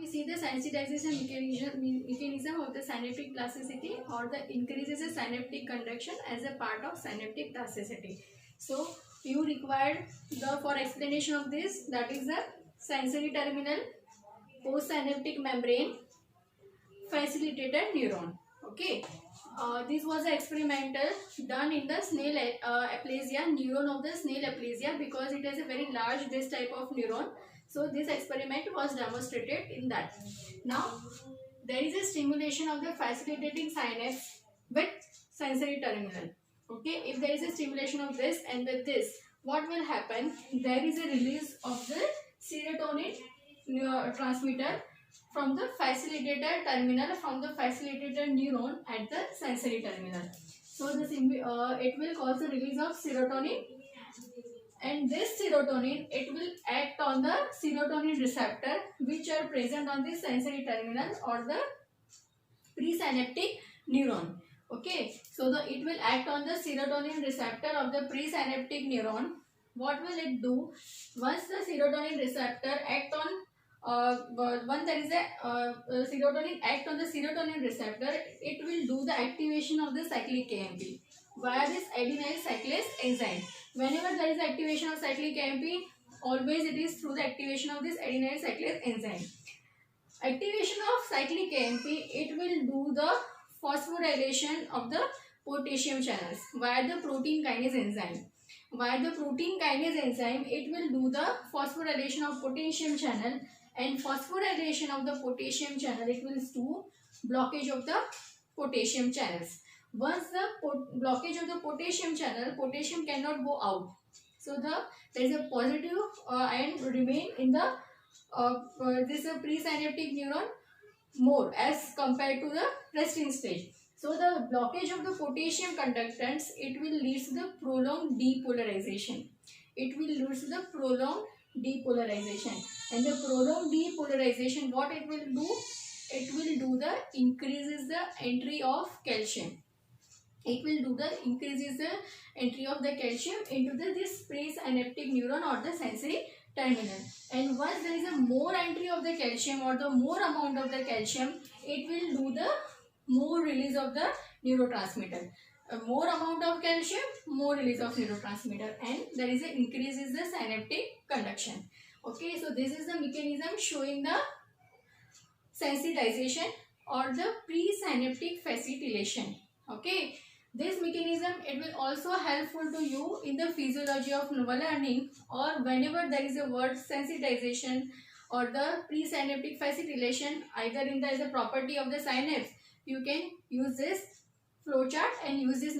We see the sensitization mechanism of the synaptic plasticity or the increases the synaptic conduction as a part of synaptic plasticity. So you required the for explanation of this, that is the sensory terminal, postsynaptic membrane, facilitated neuron. Okay. This was an experimental done in the snail aplasia, neuron of the snail aplasia, because it has a very large this type of neuron. So this experiment was demonstrated in that. Now there is a stimulation of the facilitating synapse with sensory terminal. Okay, if there is a stimulation of this and with this, what will happen? There is a release of the serotonin transmitter from the facilitator terminal, from the facilitator neuron at the sensory terminal. So it will cause the release of serotonin, and this serotonin, it will act on the serotonin receptor which are present on the sensory terminal or the presynaptic neuron. Okay, so it will act on the serotonin receptor of the presynaptic neuron. What will it do? Once the serotonin receptor act on once there is a serotonin act on the serotonin receptor, it will do the activation of the cyclic AMP via this adenyl cyclase enzyme. Whenever there is activation of cyclic AMP, always it is through the activation of this adenyl cyclase enzyme. Activation of cyclic AMP, it will do the phosphorylation of the potassium channels via the protein kinase enzyme. Via the protein kinase enzyme, it will do the phosphorylation of potassium channel, and phosphorylation of the potassium channel, it will do blockage of the potassium channels. Once the blockage of the potassium channel, potassium cannot go out. So there is a positive ion remain in the this presynaptic neuron more as compared to the resting stage. So the blockage of the potassium conductance, it will lead to the prolonged depolarization. It will lead to the prolonged depolarization, and the prolonged depolarization, what it will do? It will do the increases the entry of calcium. It will do the increases the entry of the calcium into this presynaptic neuron or the sensory terminal. And once there is a more entry of the calcium or the more amount of the calcium, it will do the more release of the neurotransmitter. More amount of calcium, more release of neurotransmitter, and there is a increases the synaptic conduction. Okay, so this is the mechanism showing the sensitization or the presynaptic facilitation. Okay, this mechanism, it will also helpful to you in the physiology of learning, or whenever there is a word sensitization or the presynaptic facilitation, either in the as a property of the synapse, you can use this flowchart and use this